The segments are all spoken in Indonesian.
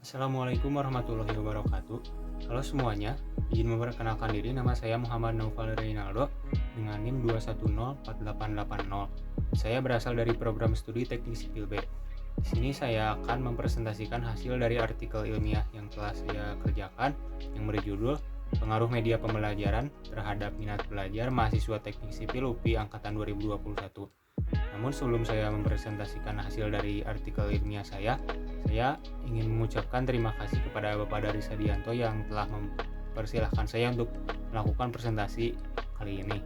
Assalamualaikum warahmatullahi wabarakatuh. Halo semuanya, izin memperkenalkan diri, nama saya Muhammad Naufal Reynaldo dengan NIM 2104880. Saya berasal dari program studi Teknik Sipil B. Di sini saya akan mempresentasikan hasil dari artikel ilmiah yang telah saya kerjakan yang berjudul Pengaruh Media Pembelajaran Terhadap Minat Belajar Mahasiswa Teknik Sipil UPI Angkatan 2021. Namun sebelum saya mempresentasikan hasil dari artikel ilmiah saya ingin mengucapkan terima kasih kepada Bapak Dari Sadianto yang telah mempersilahkan saya untuk melakukan presentasi kali ini.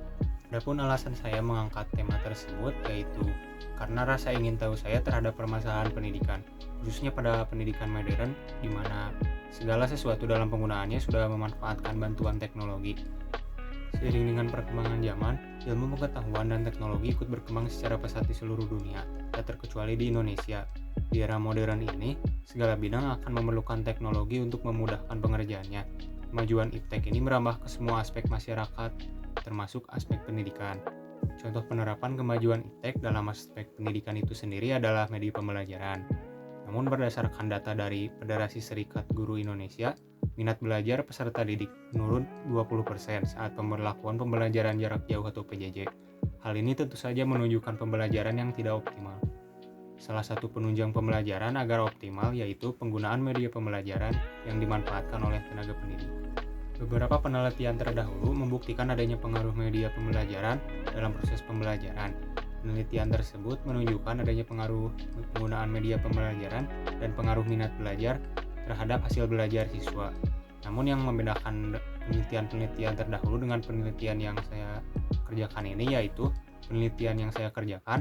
Adapun alasan saya mengangkat tema tersebut yaitu karena rasa ingin tahu saya terhadap permasalahan pendidikan, khususnya pada pendidikan modern di mana segala sesuatu dalam penggunaannya sudah memanfaatkan bantuan teknologi. Seiring dengan perkembangan zaman, ilmu pengetahuan dan teknologi ikut berkembang secara pesat di seluruh dunia, tak terkecuali di Indonesia. Di era modern ini, segala bidang akan memerlukan teknologi untuk memudahkan pengerjaannya. Kemajuan iptek ini merambah ke semua aspek masyarakat, termasuk aspek pendidikan. Contoh penerapan kemajuan iptek dalam aspek pendidikan itu sendiri adalah media pembelajaran. Namun berdasarkan data dari Federasi Serikat Guru Indonesia, minat belajar peserta didik menurun 20% saat pemberlakuan pembelajaran jarak jauh atau PJJ. Hal ini tentu saja menunjukkan pembelajaran yang tidak optimal. Salah satu penunjang pembelajaran agar optimal yaitu penggunaan media pembelajaran yang dimanfaatkan oleh tenaga pendidik. Beberapa penelitian terdahulu membuktikan adanya pengaruh media pembelajaran dalam proses pembelajaran. Penelitian tersebut menunjukkan adanya pengaruh penggunaan media pembelajaran dan pengaruh minat belajar terhadap hasil belajar siswa. Namun yang membedakan penelitian-penelitian terdahulu dengan penelitian yang saya kerjakan ini yaitu penelitian yang saya kerjakan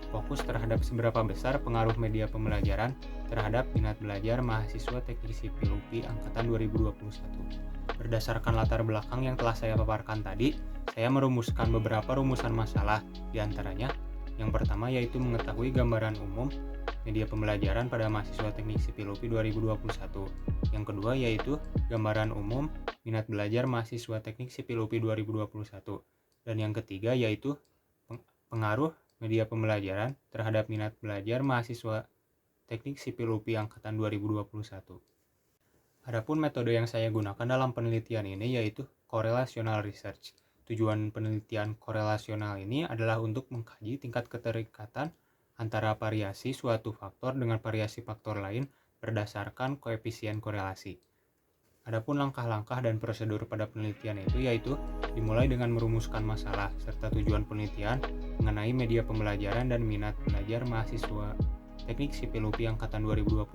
fokus terhadap seberapa besar pengaruh media pembelajaran terhadap minat belajar mahasiswa Teknik Sipil UPI Angkatan 2021. Berdasarkan latar belakang yang telah saya paparkan tadi, saya merumuskan beberapa rumusan masalah, diantaranya yang pertama yaitu mengetahui gambaran umum media pembelajaran pada mahasiswa Teknik Sipil UPI 2021. Yang kedua yaitu gambaran umum minat belajar mahasiswa Teknik Sipil UPI 2021. Dan yang ketiga yaitu pengaruh media pembelajaran terhadap minat belajar mahasiswa Teknik Sipil UPI Angkatan 2021. Adapun metode yang saya gunakan dalam penelitian ini yaitu correlational research. Tujuan penelitian korelasional ini adalah untuk mengkaji tingkat keterikatan antara variasi suatu faktor dengan variasi faktor lain berdasarkan koefisien korelasi. Adapun langkah-langkah dan prosedur pada penelitian itu yaitu dimulai dengan merumuskan masalah serta tujuan penelitian mengenai media pembelajaran dan minat belajar mahasiswa Teknik Sipil UPI Angkatan 2021.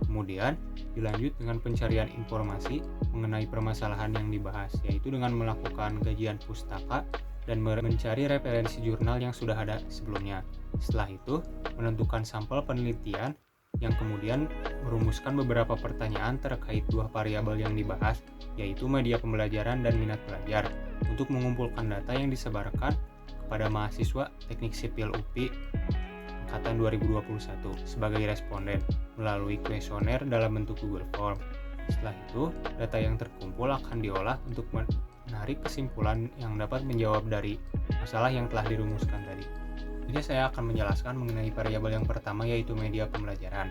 Kemudian dilanjut dengan pencarian informasi mengenai permasalahan yang dibahas, yaitu dengan melakukan kajian pustaka dan mencari referensi jurnal yang sudah ada sebelumnya. Setelah itu, menentukan sampel penelitian yang kemudian merumuskan beberapa pertanyaan terkait dua variabel yang dibahas, yaitu media pembelajaran dan minat belajar, untuk mengumpulkan data yang disebarkan kepada mahasiswa Teknik Sipil UPI Angkatan 2021 sebagai responden melalui kuesioner dalam bentuk Google Form. Setelah itu, data yang terkumpul akan diolah untuk menarik kesimpulan yang dapat menjawab dari masalah yang telah dirumuskan tadi. Jadi saya akan menjelaskan mengenai variabel yang pertama yaitu media pembelajaran.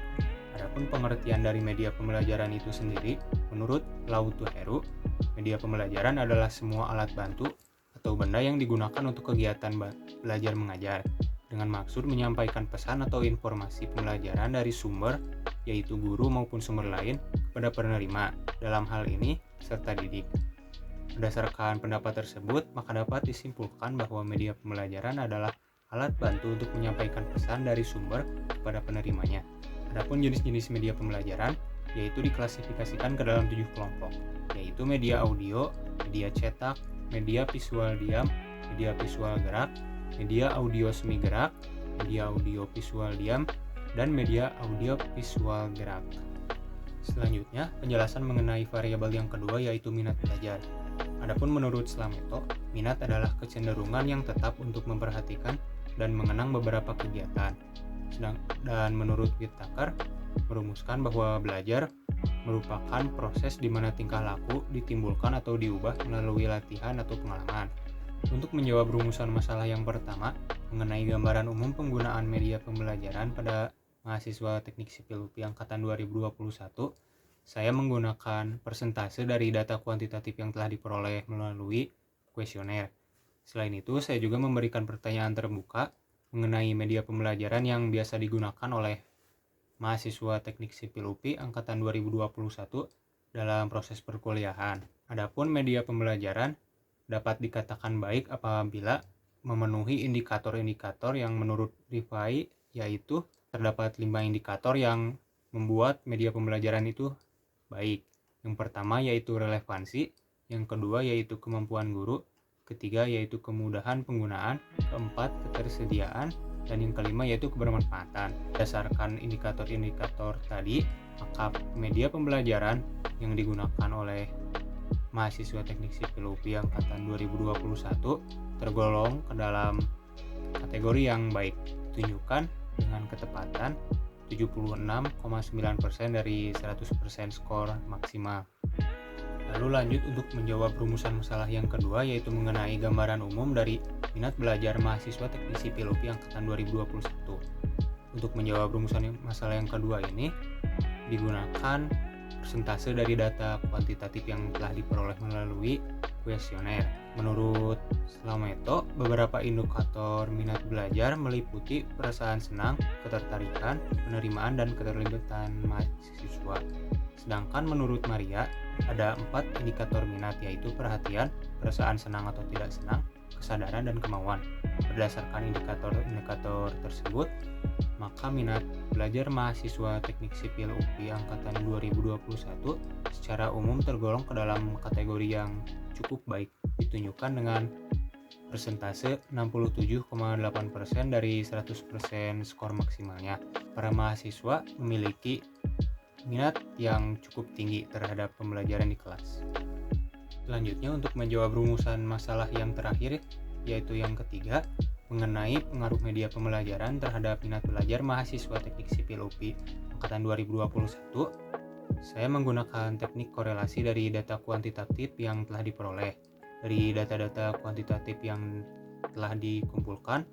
Adapun pengertian dari media pembelajaran itu sendiri, menurut Lautu Heru, media pembelajaran adalah semua alat bantu atau benda yang digunakan untuk kegiatan belajar mengajar dengan maksud menyampaikan pesan atau informasi pembelajaran dari sumber, yaitu guru maupun sumber lain, kepada penerima, dalam hal ini peserta didik. Berdasarkan pendapat tersebut, maka dapat disimpulkan bahwa media pembelajaran adalah alat bantu untuk menyampaikan pesan dari sumber kepada penerimanya. Adapun jenis-jenis media pembelajaran, yaitu diklasifikasikan ke dalam 7 kelompok, yaitu media audio, media cetak, media visual diam, media visual gerak, media audio semi gerak, media audio visual diam, dan media audio visual gerak. Selanjutnya, penjelasan mengenai variabel yang kedua yaitu minat belajar. Adapun menurut Slameto, minat adalah kecenderungan yang tetap untuk memperhatikan dan mengenang beberapa kegiatan. Dan menurut Whittaker, merumuskan bahwa belajar merupakan proses di mana tingkah laku ditimbulkan atau diubah melalui latihan atau pengalaman. Untuk menjawab rumusan masalah yang pertama mengenai gambaran umum penggunaan media pembelajaran pada mahasiswa Teknik Sipil UPI angkatan 2021, saya menggunakan persentase dari data kuantitatif yang telah diperoleh melalui kuesioner. Selain itu, saya juga memberikan pertanyaan terbuka mengenai media pembelajaran yang biasa digunakan oleh mahasiswa Teknik Sipil UPI angkatan 2021 dalam proses perkuliahan. Adapun media pembelajaran dapat dikatakan baik apabila memenuhi indikator-indikator yang menurut Rifai, yaitu terdapat 5 indikator yang membuat media pembelajaran itu baik. Yang pertama yaitu relevansi, yang kedua yaitu kemampuan guru, ketiga yaitu kemudahan penggunaan, keempat ketersediaan, dan yang kelima yaitu kebermanfaatan. Berdasarkan indikator-indikator tadi, maka media pembelajaran yang digunakan oleh mahasiswa Teknik Sipil UPI angkatan 2021 tergolong ke dalam kategori yang baik, ditunjukkan dengan ketepatan 76,9% dari 100% skor maksimal. Lalu lanjut untuk menjawab rumusan masalah yang kedua, yaitu mengenai gambaran umum dari minat belajar mahasiswa Teknik Sipil UPI angkatan 2021. Untuk menjawab rumusan masalah yang kedua ini digunakan persentase dari data kuantitatif yang telah diperoleh melalui kuesioner. Menurut Slameto, beberapa indikator minat belajar meliputi perasaan senang, ketertarikan, penerimaan, dan keterlibatan mahasiswa. Sedangkan menurut Maria, ada 4 indikator minat, yaitu perhatian, perasaan senang atau tidak senang, kesadaran, dan kemauan. Berdasarkan indikator-indikator tersebut, maka minat belajar mahasiswa Teknik Sipil UPI angkatan 2021 secara umum tergolong ke dalam kategori yang cukup baik, ditunjukkan dengan persentase 67,8% dari 100% skor maksimalnya. Para mahasiswa memiliki minat yang cukup tinggi terhadap pembelajaran di kelas. Selanjutnya untuk menjawab rumusan masalah yang terakhir, yaitu yang ketiga, mengenai pengaruh media pembelajaran terhadap minat belajar mahasiswa Teknik Sipil UPI angkatan 2021, saya menggunakan teknik korelasi dari data kuantitatif yang telah diperoleh. Dari data-data kuantitatif yang telah dikumpulkan,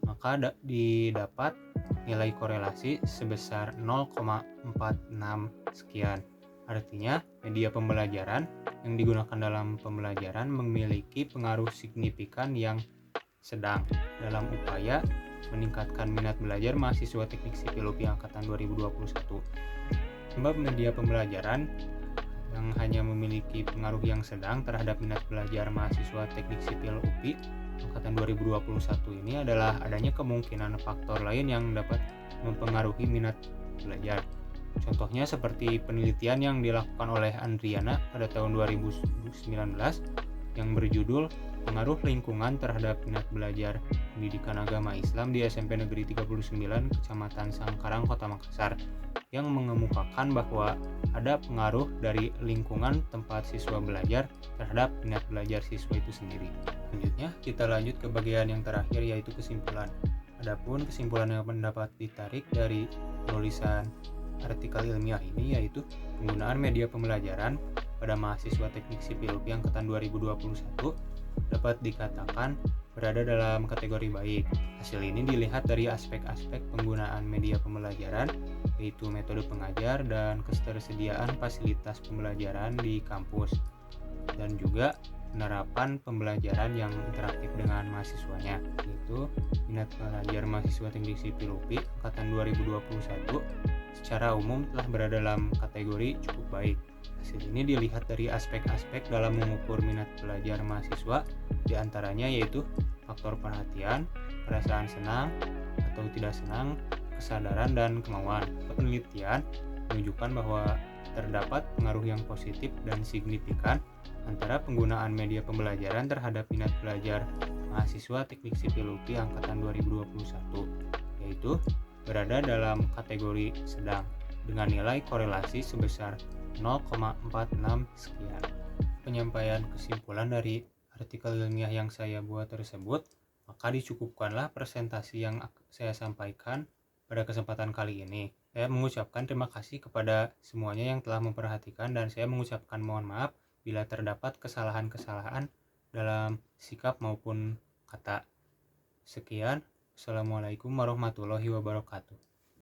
maka didapat nilai korelasi sebesar 0,46 sekian. Artinya, media pembelajaran yang digunakan dalam pembelajaran memiliki pengaruh signifikan yang sedang dalam upaya meningkatkan minat belajar mahasiswa Teknik Sipil UPI angkatan 2021. Sebab media pembelajaran yang hanya memiliki pengaruh yang sedang terhadap minat belajar mahasiswa Teknik Sipil UPI angkatan 2021 ini adalah adanya kemungkinan faktor lain yang dapat mempengaruhi minat belajar. Contohnya seperti penelitian yang dilakukan oleh Andriana pada tahun 2019 yang berjudul Pengaruh Lingkungan Terhadap Minat Belajar Pendidikan Agama Islam di SMP Negeri 39 Kecamatan Sangkarang, Kota Makassar, yang mengemukakan bahwa ada pengaruh dari lingkungan tempat siswa belajar terhadap minat belajar siswa itu sendiri. Selanjutnya kita lanjut ke bagian yang terakhir, yaitu kesimpulan. Adapun kesimpulan yang dapat ditarik dari penulisan artikel ilmiah ini yaitu penggunaan media pembelajaran pada mahasiswa Teknik Sipil UPI angkatan 2021 dapat dikatakan berada dalam kategori baik. Hasil ini dilihat dari aspek-aspek penggunaan media pembelajaran, yaitu metode pengajar dan ketersediaan fasilitas pembelajaran di kampus, dan juga penerapan pembelajaran yang interaktif dengan mahasiswanya, yaitu minat belajar mahasiswa Teknik Sipil UPI angkatan 2021 secara umum telah berada dalam kategori cukup baik. Hasil ini dilihat dari aspek-aspek dalam mengukur minat belajar mahasiswa, diantaranya yaitu faktor perhatian, perasaan senang atau tidak senang, kesadaran, dan kemauan. Penelitian menunjukkan bahwa terdapat pengaruh yang positif dan signifikan antara penggunaan media pembelajaran terhadap minat belajar mahasiswa Teknik Sipil UPI angkatan 2021, yaitu berada dalam kategori sedang dengan nilai korelasi sebesar 0,46 sekian. Penyampaian kesimpulan dari artikel ilmiah yang saya buat tersebut, maka dicukupkanlah presentasi yang saya sampaikan pada kesempatan kali ini. Saya mengucapkan terima kasih kepada semuanya yang telah memperhatikan, dan saya mengucapkan mohon maaf bila terdapat kesalahan-kesalahan dalam sikap maupun kata. Sekian, Assalamualaikum warahmatullahi wabarakatuh.